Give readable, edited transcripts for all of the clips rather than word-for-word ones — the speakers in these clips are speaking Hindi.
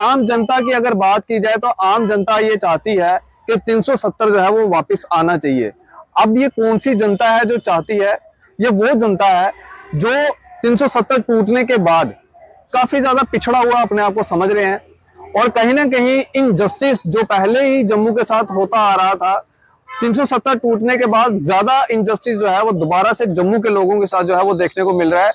आम जनता की अगर बात की जाए तो आम जनता ये चाहती है कि 370 जो है वो वापस आना चाहिए। अब ये कौन सी जनता है जो चाहती है? ये वो जनता है जो 370 टूटने के बाद काफी ज्यादा पिछड़ा हुआ अपने आप को समझ रहे हैं, और कहीं ना कहीं इनजस्टिस जो पहले ही जम्मू के साथ होता आ रहा था, 370 टूटने के बाद ज्यादा इनजस्टिस जो है वो दोबारा से जम्मू के लोगों के साथ जो है वो देखने को मिल रहा है।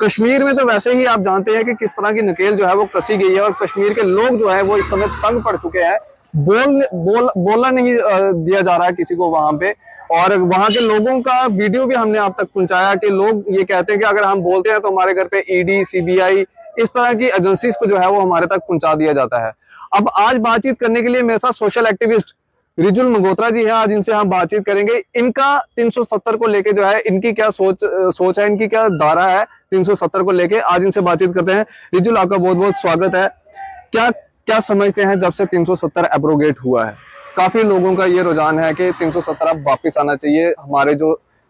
कश्मीर में तो वैसे ही आप जानते हैं कि किस तरह की नकेल जो है वो कसी गई है, और कश्मीर के लोग जो है वो इस समय तंग पड़ चुके हैं। बोलना नहीं दिया जा रहा है किसी को वहां पे। और वहां के लोगों का वीडियो भी हमने आप तक पहुंचाया कि लोग ये कहते हैं कि अगर हम बोलते हैं तो हमारे घर पे ईडी, सीबीआई, इस तरह की एजेंसीज को जो है वो हमारे तक पहुंचा दिया जाता है। अब आज बातचीत करने के लिए मेरे साथ सोशल एक्टिविस्ट रिजुल मगोत्रा जी हैं। आज इनसे हम बातचीत करेंगे। इनका 370 को लेके जो है इनकी क्या सोच है, इनकी क्या धारा है 370 को लेके, आज इनसे बातचीत करते हैं। रिजुल, आपका बहुत बहुत स्वागत है। क्या समझते हैं जब से 370 एब्रोगेट हुआ है? काफी लोगों का ये रुझान है कि 370 अब वापिस आना चाहिए।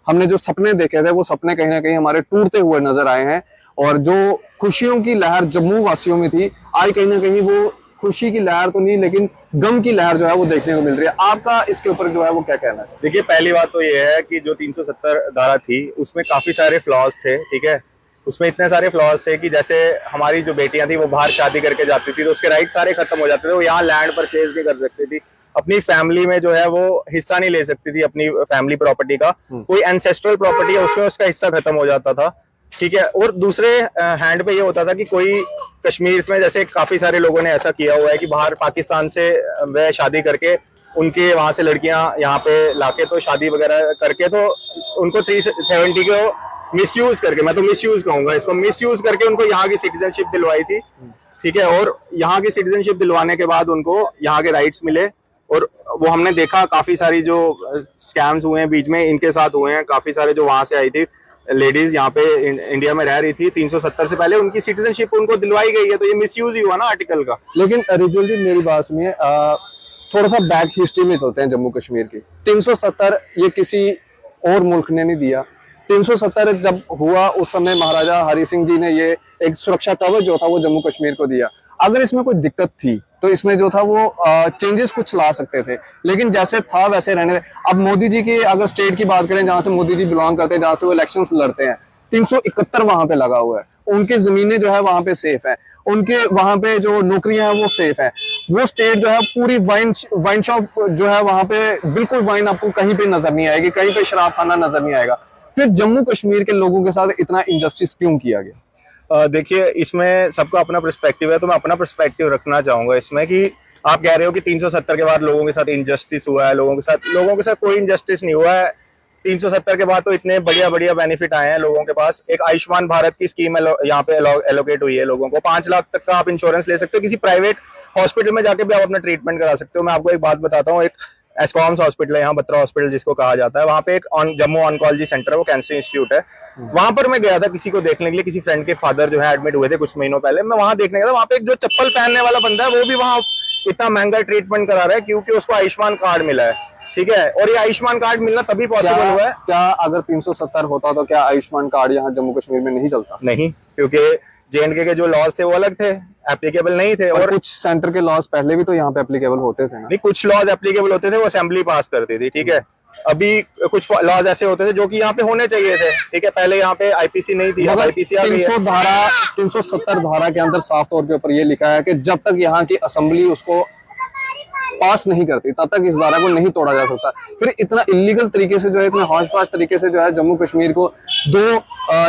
हमने जो सपने देखे थे वो सपने कहीं ना कहीं हमारे टूटते हुए नजर आए हैं, और जो खुशियों की लहर जम्मू वासियों में थी, आज कहीं ना कहीं वो खुशी की लहर तो नहीं लेकिन गम की लहर जो है वो देखने को मिल रही है। आपका इसके ऊपर जो है वो क्या कहना है? देखिए, पहली बात तो ये है कि जो 370 धारा थी उसमें काफी सारे फ्लॉज थे। ठीक है, उसमें इतने सारे फ्लॉज थे कि जैसे हमारी जो बेटियां थी वो बाहर शादी करके जाती थी तो उसके राइट सारे खत्म हो जाते थे। वो यहाँ लैंड परचेज नहीं कर सकती थी, अपनी फैमिली में जो है वो हिस्सा नहीं ले सकती थी, अपनी फैमिली प्रॉपर्टी का कोई एंसेस्ट्रल प्रॉपर्टी है उसमें उसका हिस्सा खत्म हो जाता था। ठीक है, और दूसरे हैंड पे ये होता था कि कोई कश्मीर में जैसे काफी सारे लोगों ने ऐसा किया हुआ है कि बाहर पाकिस्तान से वह शादी करके उनके वहां से लड़कियां यहाँ पे लाके तो शादी वगैरह करके तो उनको 370 को मिसयूज करके, मैं तो मिसयूज कहूंगा इसको, मिसयूज करके उनको यहाँ की सिटीजनशिप दिलवाई थी। ठीक है, और यहाँ की सिटीजनशिप दिलवाने के बाद उनको यहाँ के राइट्स मिले, और वो हमने देखा काफी सारी जो स्कैम्स हुए हैं बीच में इनके साथ हुए हैं। काफी सारे जो वहां से आई थी लेडीज यहाँ पे इंडिया में रह रही थी 370 से पहले, उनकी सिटीजनशिप उनको दिलवाई गई है, तो ये मिसयूज ही हुआ ना आर्टिकल का। लेकिन रिजुल जी, मेरी बात सुनिए, थोड़ा सा बैक हिस्ट्री में चलते हैं जम्मू कश्मीर की। 370 ये किसी और मुल्क ने नहीं दिया। 370 जब हुआ उस समय महाराजा हरि सिंह जी ने ये एक सुरक्षा कवच जो था वो जम्मू कश्मीर को दिया। अगर इसमें कोई दिक्कत थी तो इसमें जो था वो चेंजेस कुछ ला सकते थे, लेकिन जैसे था वैसे रहने। अब मोदी जी की अगर स्टेट की बात करें जहां से मोदी जी बिलोंग करते हैं, जहां से वो इलेक्शंस लड़ते हैं, 371 वहां पे लगा हुआ है। उनकी जमीनें जो है वहां पे सेफ है, उनके वहां पे जो नौकरियां हैं वो सेफ है। वो स्टेट जो है पूरी वाइन शॉप जो है वहां पे बिल्कुल वाइन आपको कहीं पे नजर नहीं आएगी, कहीं पे शराब खाना नजर नहीं आएगा। फिर जम्मू कश्मीर के लोगों के साथ इतना इनजस्टिस क्यों किया गया? देखिए, इसमें सबका अपना पर्सपेक्टिव है, तो मैं अपना पर्सपेक्टिव रखना चाहूंगा इसमें कि आप कह रहे हो कि 370 के बाद लोगों के साथ इनजस्टिस हुआ है। लोगों के साथ कोई इनजस्टिस नहीं हुआ है। 370 के बाद तो इतने बढ़िया बढ़िया बेनिफिट आए हैं लोगों के पास। एक आयुष्मान भारत की स्कीम यहाँ पे एलोकेट हुई है लोगों को। 5 लाख तक का आप इंश्योरेंस ले सकते हो, किसी प्राइवेट हॉस्पिटल में जाके भी आप अपना ट्रीटमेंट करा सकते हो। मैं आपको एक बात बताता हूँ, एक एस्कॉम्स हॉस्पिटल है यहाँ, बत्रा हॉस्पिटल जिसको कहा जाता है, वहाँ पे एक जम्मू ऑनकोलॉजी सेंटर है, वो कैंसर इंस्टीट्यूट है। वहां पर मैं गया था किसी को देखने के लिए, किसी फ्रेंड के फादर जो है एडमिट हुए थे कुछ महीनों पहले, मैं वहां देखने गया था। वहां पे एक जो चप्पल पहनने वाला बंदा है वो भी वहां इतना महंगा ट्रीटमेंट करा रहा है क्योंकि उसको आयुष्मान कार्ड मिला है। ठीक है, और ये आयुष्मान कार्ड मिलना तभी पॉसिबल हुआ है। क्या अगर 370 होता तो क्या आयुष्मान कार्ड यहाँ जम्मू कश्मीर में नहीं चलता? नहीं, क्योंकि JNK के जो लॉज थे वो अलग थे, एप्लीकेबल नहीं थे। और कुछ सेंटर के लॉज पहले भी तो यहाँ पे एप्लीकेबल होते थे ना? नहीं, कुछ लॉज एप्लीकेबल होते थे, वो असेंबली पास करती थी। ठीक है, अभी कुछ लॉज ऐसे होते थे जो कि यहाँ पे होने चाहिए थे। ठीक है, पहले यहाँ पे IPC नहीं थी, IPC आ गई है। 370 धारा के अंदर साफ तौर के ऊपर ये लिखा है कि जब तक यहाँ की असेंबली उसको पास नहीं करती तब तक इस धारा को नहीं तोड़ा जा सकता। फिर इतना इलीगल तरीके से जो है, इतने हौश-फाश तरीके से जो है जम्मू कश्मीर को 2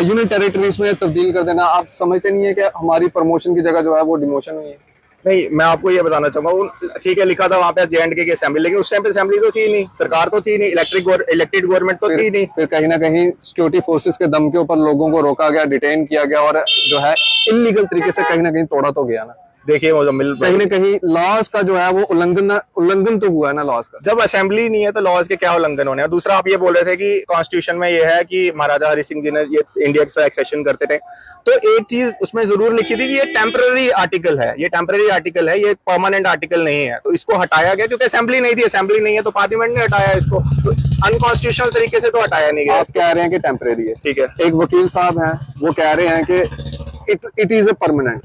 यूनिट टेरिटरीज में तब्दील कर देना, आप समझते नहीं है कि हमारी प्रमोशन की जगह जो है वो डिमोशन हुई है? नहीं, मैं आपको ये बताना चाहूंगा, ठीक है लिखा था वहां पे JNK की असेंबली, लेकिन उस टाइम पे असेंबली तो थी नहीं, सरकार तो थी नहीं, इलेक्टेड गवर्नमेंट तो थी नहीं। फिर कहीं ना कहीं सिक्योरिटी फोर्सेस के दम के ऊपर लोगों को रोका गया, डिटेन किया गया, और जो है इलीगल तरीके से कहीं ना कहीं तोड़ा तो गया ना। देखिए, मुजम्मिल, कहीं ना कहीं लॉज का जो है वो उल्लंघन तो हुआ है ना लॉज का। जब असेंबली नहीं है तो लॉज के क्या उल्लंघन होने हैं। दूसरा, आप ये बोल रहे थे कि कॉन्स्टिट्यूशन में ये है कि महाराजा हरि सिंह जी ने ये इंडिया के साथ एक्सेशन करते थे, तो एक चीज उसमें जरूर लिखी थी कि ये टेम्पररी आर्टिकल है, ये टेम्पररी आर्टिकल है, ये परमानेंट आर्टिकल नहीं है। तो इसको हटाया गया क्योंकि असेंबली नहीं थी, असेंबली नहीं है तो पार्लियामेंट ने हटाया इसको, तो अनकॉन्स्टिट्यूशनल तरीके से तो हटाया नहीं गया। आप कह रहे हैं कि टेम्पररी है, ठीक है। एक वकील साहब हैं वो कह रहे हैं कि इट इज ए परमानेंट।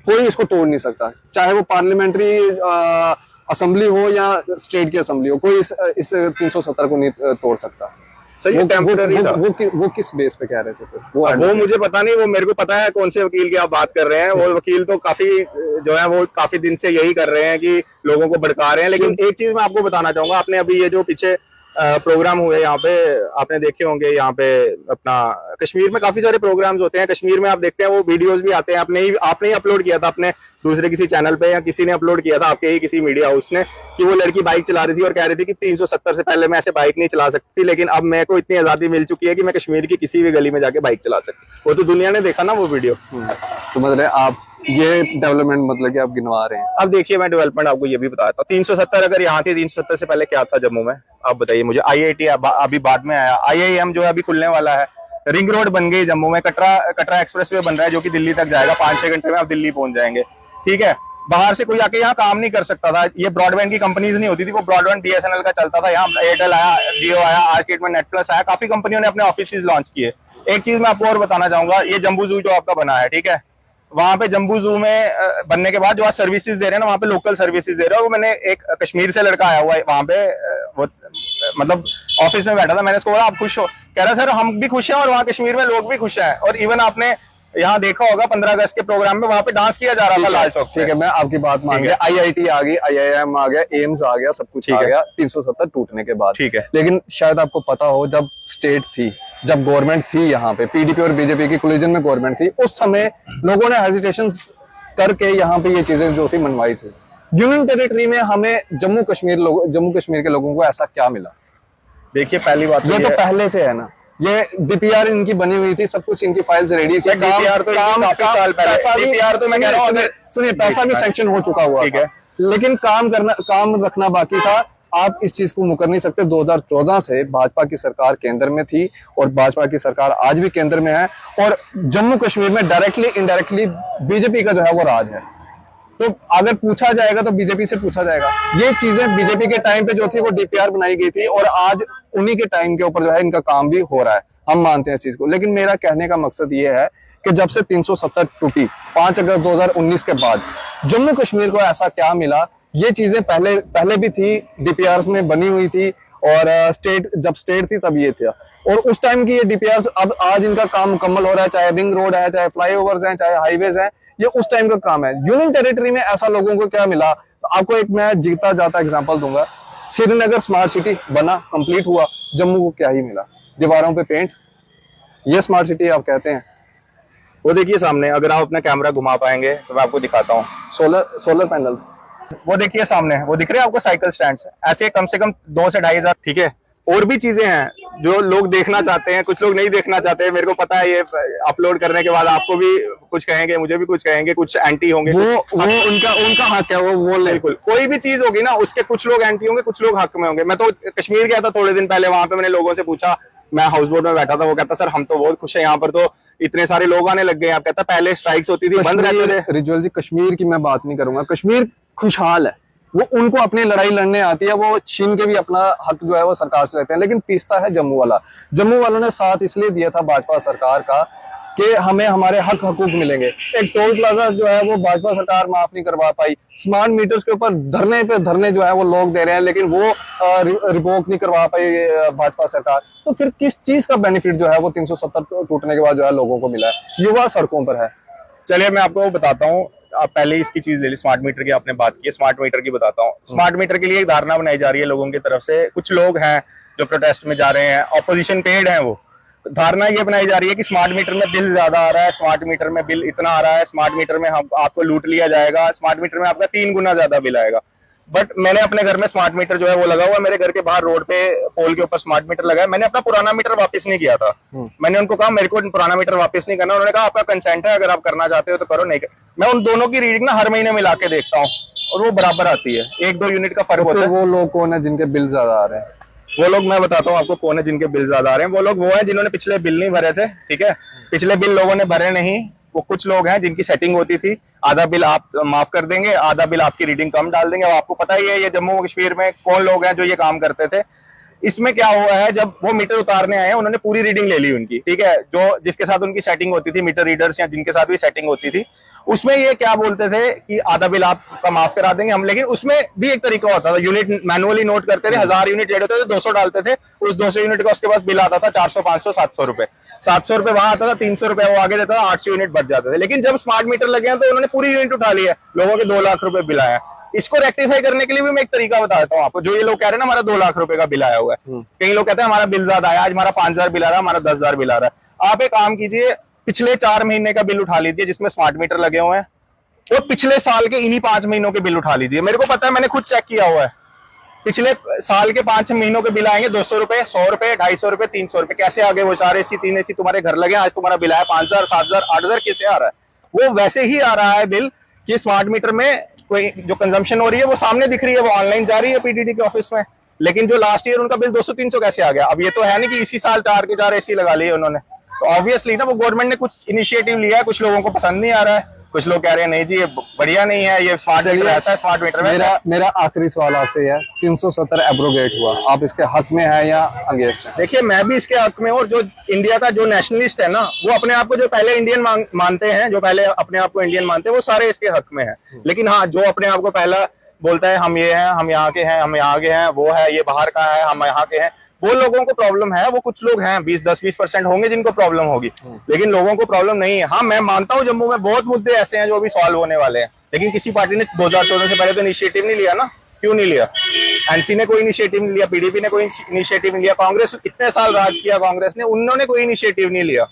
कोई इसको तोड़ नहीं सकता, चाहे वो पार्लियामेंट्री असेंबली हो या स्टेट की असेंबली हो, कोई इस 370 को नहीं तोड़ सकता। सही है, टेम्पररी था। वो किस बेस पे कह रहे थे फिर? वो मुझे पता नहीं, वो मेरे को पता है कौन से वकील की आप बात कर रहे हैं। वो वकील तो काफी जो है वो काफी दिन से यही कर रहे हैं कि लोगों को भड़का रहे हैं। लेकिन एक चीज मैं आपको बताना चाहूंगा, आपने अभी ये जो पीछे प्रोग्राम हुए यहाँ पे आपने देखे होंगे, यहाँ पे अपना कश्मीर में काफी सारे प्रोग्राम्स होते हैं। कश्मीर में आप देखते हैं वो वीडियोस भी आते हैं, आपने ही अपलोड किया था अपने दूसरे किसी चैनल पे, या किसी ने अपलोड किया था आपके ही किसी मीडिया हाउस ने, कि वो लड़की बाइक चला रही थी और कह रही थी कि 370 से पहले मैं ऐसे बाइक नहीं चला सकती, लेकिन अब मेरे को इतनी आजादी मिल चुकी है कि मैं कश्मीर की किसी भी गली में जाके बाइक चला सकती। वो तो दुनिया ने देखा ना वो वीडियो। तो मतलब आप ये डेवलपमेंट मतलब कि आप गिनवा रहे हैं। अब देखिए मैं डेवलपमेंट आपको ये भी बताता हूँ। 370 अगर यहाँ थी, 370 से पहले क्या था जम्मू में, आप बताइए मुझे। IIT अभी बाद में आया, IIM जो है अभी खुलने वाला है, रिंग रोड बन गई जम्मू में, कटरा एक्सप्रेसवे बन रहा है जो कि दिल्ली तक जाएगा, 5-6 घंटे में आप दिल्ली पहुंच जाएंगे। ठीक है, बाहर से कोई आके यहाँ काम नहीं कर सकता था। ये ब्रॉडबैंड की कंपनीज नहीं होती थी, वो ब्रॉडबैंड BSNL का चलता था। यहाँ एयरटेल आया, जियो आया, आर्केड में नेट प्लस आया, काफी कंपनियों ने अपने ऑफिस लॉन्च किए। एक चीज मैं आपको और बताना चाहूंगा, ये जम्बू जू जो आपका बना है, ठीक है, वहां पे जम्बू जू में बनने के बाद जो आज सर्विसेज दे रहे हैं ना, वहाँ पे लोकल सर्विसेज दे रहे हैं। वो मैंने एक कश्मीर से लड़का आया हुआ है वहां पे, वो मतलब ऑफिस में बैठा था, मैंने उसको बोला आप खुश हो? कह रहा सर हम भी खुश हैं और वहाँ कश्मीर में लोग भी खुश हैं। और इवन आपने यहाँ देखा होगा 15 अगस्त के प्रोग्राम में वहां पे डांस किया जा रहा था लाल चौक। ठीक है, मैं आपकी बात मान गया। IIT आ गई, IIM आ गया, एम्स आ गया, सब कुछ आ गया 370 टूटने के बाद। ठीक है, लेकिन शायद आपको पता हो, जब स्टेट थी, जब गवर्नमेंट थी यहाँ पे, PDP और BJP की कोलिजन में गवर्नमेंट थी, उस समय लोगों ने हेजिटेशन करके यहाँ पे ये चीजें जो थी मनवाई थी। यूनियन टेरिटरी में हमें जम्मू कश्मीर के लोगों को ऐसा क्या मिला? देखिए पहली बात ये तो पहले से है ना, ये DPR इनकी बनी हुई थी, सब कुछ इनकी फाइल्स रेडी थी। DPR तो काफी साल पहले, DPR तो मैं कह रहा हूँ, अगर सुनिए पैसा भी सैंक्शन हो चुका हुआ ठीक है, लेकिन काम रखना बाकी था। आप इस चीज को मुकर नहीं सकते। 2014 से भाजपा की सरकार केंद्र में थी और भाजपा की सरकार आज भी केंद्र में है, और जम्मू कश्मीर में डायरेक्टली इनडायरेक्टली बीजेपी का जो है वो राज है। तो अगर पूछा जाएगा तो बीजेपी से पूछा जाएगा। ये चीजें बीजेपी के टाइम पे जो थी वो DPR बनाई गई थी, और आज उन्हीं के टाइम के ऊपर जो है इनका काम भी हो रहा है, हम मानते हैं इस चीज को। लेकिन मेरा कहने का मकसद ये है कि जब से 370 टूटी 5 अगस्त 2019 के बाद, जम्मू कश्मीर को ऐसा क्या मिला? ये चीजें पहले भी थी, DPR में बनी हुई थी, और जब स्टेट थी तब ये था, और उस टाइम की ये DPR अब आज इनका काम मुकम्मल हो रहा है, चाहे रिंग रोड है, चाहे फ्लाईओवर्स हैं, चाहे हाईवेज हैं, ये उस टाइम का काम है। यूनियन टेरिटरी में ऐसा लोगों को क्या मिला? आपको एक मैं जीता जाता एग्जांपल दूंगा। श्रीनगर स्मार्ट सिटी बना, कंप्लीट हुआ, जम्मू को क्या ही मिला? दीवारों पे पेंट। ये स्मार्ट सिटी आप कहते हैं? वो देखिए सामने, अगर आप अपना कैमरा घुमा पाएंगे तो मैं आपको दिखाता हूँ। सोलर पैनल्स वो देखिए सामने, वो दिख रहे हैं आपको साइकिल स्टैंड, ऐसे कम से कम 2 से 2,500। ठीक है, और भी चीजें हैं जो लोग देखना चाहते हैं, कुछ लोग नहीं देखना चाहते। मेरे को पता है, ये अपलोड करने के बाद आपको भी कुछ कहेंगे, मुझे भी कुछ कहेंगे, कुछ एंटी होंगे। वो उनका हक है, वो बोल। बिल्कुल, कोई भी चीज होगी ना, उसके कुछ लोग एंटी होंगे, कुछ लोग हक में होंगे। मैं तो कश्मीर गया था थोड़े दिन पहले, वहां पे मैंने लोगों से पूछा, मैं हाउस बोट में बैठा था, वो कहता सर हम तो बहुत खुश है, यहाँ पर तो इतने सारे लोग आने लग गए। आप कहता पहले स्ट्राइक्स होती थी, बंद रहते थे। रिजुअल जी, कश्मीर की मैं बात नहीं करूंगा, कश्मीर खुशहाल है, वो उनको अपनी लड़ाई लड़ने आती है, वो छीन के भी अपना हक जो है वो सरकार से लेते हैं। लेकिन पीसता है जम्मू वाला। जम्मू वालों ने साथ इसलिए दिया था भाजपा सरकार का कि हमें हमारे हक हकूक मिलेंगे। एक टोल प्लाजा जो है वो भाजपा सरकार माफ नहीं करवा पाई। स्मार्ट मीटर्स के ऊपर धरने पे धरने जो है वो लोग दे रहे हैं, लेकिन वो रिवोक नहीं करवा पाई भाजपा सरकार। तो फिर किस चीज का बेनिफिट जो है वो 370 टूटने के बाद जो है लोगों को मिला है? युवा सड़कों पर है। चलिए मैं आपको बताता हूँ, आप पहले इसकी चीज ले ली, स्मार्ट मीटर की आपने बात की है, स्मार्ट मीटर की बताता हूँ। स्मार्ट मीटर के लिए एक धारणा बनाई जा रही है लोगों की तरफ से। कुछ लोग हैं जो प्रोटेस्ट में जा रहे हैं, ऑपोजिशन पेड है, वो धारणा ये बनाई जा रही है कि स्मार्ट मीटर में बिल ज्यादा आ रहा है, स्मार्ट मीटर में बिल इतना आ रहा है, स्मार्ट मीटर में हम आपको लूट लिया जाएगा, स्मार्ट मीटर में आपका 3 गुना ज्यादा बिल आएगा। बट मैंने अपने घर में स्मार्ट मीटर जो है वो लगा हुआ है, मेरे घर के बाहर रोड पे पोल के ऊपर स्मार्ट मीटर लगा है। मैंने अपना पुराना मीटर वापस नहीं किया था। मैंने उनको कहा मेरे को पुराना मीटर वापस नहीं करना, उन्होंने कहा आपका कंसेंट है, अगर आप करना चाहते हो तो करो, नहीं कर। मैं उन दोनों की रीडिंग ना हर महीने मिला के देखता हूँ और वो बराबर आती है, 1-2 यूनिट का फर्क होता है। वो लोग कौन है जिनके बिल ज्यादा आ रहे हैं? वो लोग मैं बताता हूँ आपको कौन है जिनके बिल ज्यादा आ रहे हैं। वो लोग वो है जिन्होंने पिछले बिल नहीं भरे थे। ठीक है, पिछले बिल लोगों ने भरे नहीं। वो कुछ लोग हैं जिनकी सेटिंग होती थी, आधा बिल आप माफ कर देंगे, आधा बिल आपकी रीडिंग कम डाल देंगे। आपको पता ही है ये जम्मू कश्मीर में कौन लोग हैं जो ये काम करते थे। इसमें क्या हुआ है, जब वो मीटर उतारने आए उन्होंने पूरी रीडिंग ले ली उनकी, ठीक है, जो जिसके साथ उनकी सेटिंग होती थी, मीटर रीडर्स या जिनके साथ भी सेटिंग होती थी, उसमें ये क्या बोलते थे कि आधा बिल आपका माफ करा देंगे हम, लेकिन उसमें भी एक तरीका होता था, यूनिट मैनुअली नोट करते थे, 1000 यूनिट रेड होते थे, 200 डालते थे, उस 200 यूनिट का उसके पास बिल आता था 400 500 700 रुपए, 700 रुपए वहां आता था, 300 रुपए वो आगे देता था, 800 यूनिट बच जाते थे। लेकिन जब स्मार्ट मीटर लगे हैं तो उन्होंने पूरी यूनिट उठा ली है, लोगों के 2 लाख रुपए बिल आया। इसको रेक्टिफाई करने के लिए भी मैं एक तरीका बता देता हूँ आपको। जो ये लोग कह रहे हैं ना हमारा 2 लाख रुपए का बिल आया हुआ है, कई लोग कहते हैं हमारा बिल ज्यादा आया, आज हमारा 5000 बिल आ रहा है, हमारा 10,000 बिल आ रहा है। आप एक काम कीजिए, पिछले 4 महीने का बिल उठा लीजिए जिसमें स्मार्ट मीटर लगे हुए हैं, और पिछले साल के इन्हीं 5 महीनों के बिल उठा लीजिए। मेरे को पता है, मैंने खुद चेक किया हुआ है, पिछले साल के 5 महीनों के बिल आएंगे 200 रुपए, 100 रुपए, 250 रुपए, 300 रुपए। कैसे आ गए वो? 4 AC 3 AC तुम्हारे घर लगे, आज तुम्हारा बिल आया 5000 7000 8000, कैसे आ रहा है? वो वैसे ही आ रहा है बिल कि स्मार्ट मीटर में कोई जो कंजम्पशन हो रही है वो सामने दिख रही है, वो ऑनलाइन जा रही है पीडीडी के ऑफिस में। लेकिन जो लास्ट ईयर उनका बिल 200-300 कैसे आ गया? अब ये तो है नहीं कि इसी साल 4 के 4 AC लगा लिए उन्होंने, तो ऑब्वियसली ना वो गवर्नमेंट ने कुछ इनिशिएटिव लिया है, कुछ लोगों को पसंद नहीं आ रहा है, कुछ लोग कह रहे हैं नहीं जी ये बढ़िया नहीं है, ये स्मार्ट मीटर ऐसा है, स्मार्ट मीटर मेरा आखिरी सवाल आपसे है, 370 एब्रोगेट हुआ, आप इसके हक में है या अगेंस्ट है? देखिए, मैं भी इसके हक में हूँ, और जो इंडिया का जो नेशनलिस्ट है ना, वो अपने आप को जो पहले इंडियन मानते हैं, जो पहले अपने आप को इंडियन मानते हैं, वो सारे इसके हक में है। लेकिन हाँ, जो अपने आप को पहला बोलता है हम ये हैं, हम यहाँ के हैं, हम यहाँ के हैं, वो है ये बाहर का है, हम यहाँ के हैं, वो लोगों को प्रॉब्लम है। वो कुछ लोग हैं 10-20% होंगे जिनको प्रॉब्लम होगी, लेकिन लोगों को प्रॉब्लम नहीं है। हाँ, मैं मानता हूँ जम्मू में बहुत मुद्दे ऐसे हैं जो अभी सॉल्व होने वाले हैं, लेकिन किसी पार्टी ने 2014 से पहले तो इनिशिएटिव नहीं लिया ना। क्यों नहीं लिया? एनसी ने कोई इनिशिएटिव नहीं लिया, पीडीपी ने कोई इनिशिएटिव नहीं लिया, कांग्रेस इतने साल राज किया कांग्रेस ने, उन्होंने कोई इनिशिएटिव नहीं लिया।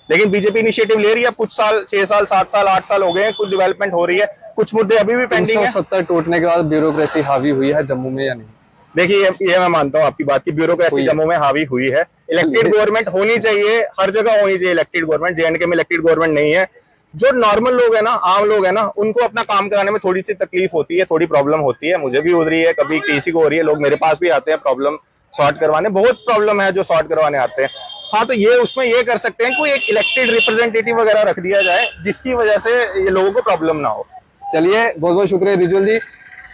लेकिन बीजेपी इनिशिएटिव ले रही है। कुछ साल, 6 साल 7 साल 8 साल हो गए हैं, कुछ डेवलपमेंट हो रही है, कुछ मुद्दे अभी भी पेंडिंग है। 370 टूटने के बाद ब्यूरोक्रेसी हावी हुई है जम्मू में या नहीं? देखिए, ये मैं मानता हूँ आपकी बात की, ब्यूरोक्रेसी जम्मू में हावी हुई है। इलेक्टेड गवर्नमेंट होनी चाहिए, हर जगह होनी चाहिए इलेक्टेड गवर्नमेंट। जेएंडके में इलेक्टेड गवर्नमेंट नहीं है। जो नॉर्मल लोग है ना, आम लोग है ना, उनको अपना काम कराने में थोड़ी सी तकलीफ होती है, थोड़ी प्रॉब्लम होती है। मुझे भी हो रही है, कभी किसी को हो रही है, लोग मेरे पास भी आते हैं प्रॉब्लम सॉर्ट करवाने, बहुत प्रॉब्लम है जो सॉर्ट करवाने आते हैं। हाँ, तो ये उसमें ये कर सकते हैं, कोई एक इलेक्टेड रिप्रेजेंटेटिव वगैरह रख दिया जाए जिसकी वजह से ये लोगों को प्रॉब्लम ना हो। चलिए, बहुत बहुत शुक्रिया रिजुल जी।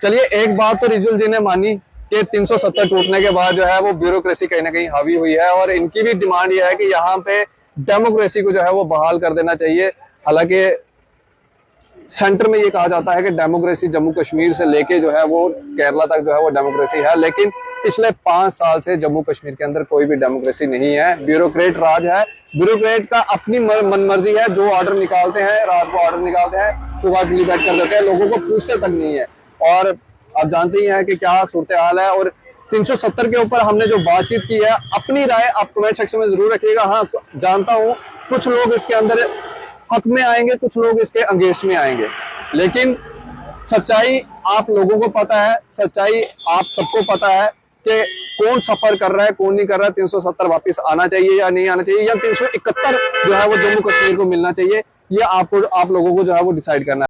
चलिए, एक बात तो रिजुल जी ने मानी कि 370 टूटने के बाद जो है वो ब्यूरोक्रेसी कहीं ना कहीं हावी हुई है, और इनकी भी डिमांड ये है कि यहाँ पे डेमोक्रेसी को जो है वो बहाल कर देना चाहिए। हालांकि सेंटर में ये कहा जाता है कि डेमोक्रेसी जम्मू कश्मीर से लेके जो है वो केरला तक जो है वो डेमोक्रेसी है, लेकिन पिछले 5 साल से जम्मू कश्मीर के अंदर कोई भी डेमोक्रेसी नहीं है। ब्यूरोक्रेट राज है, ब्यूरोक्रेट का अपनी मनमर्जी है, जो ऑर्डर निकालते हैं, रात को ऑर्डर निकालते हैं, सुबह डिलीट कर देते हैं, लोगों को पूछते तक नहीं है। और आप जानते ही हैं कि क्या सूरत हाल है। और 370 के ऊपर हमने जो बातचीत की है, अपनी राय आप कमेंट सेक्शन में जरूर रखिएगा। हाँ, जानता हूँ कुछ लोग इसके अंदर हक में आएंगे, कुछ लोग इसके अगेंस्ट में आएंगे, लेकिन सच्चाई आप लोगों को पता है, सच्चाई आप सबको पता है कि कौन सफर कर रहा है, कौन नहीं कर रहा है। 370 वापस आना चाहिए या नहीं आना चाहिए, या 371 जो है वो जम्मू कश्मीर को मिलना चाहिए, ये आप लोगों को जो है वो डिसाइड करना है।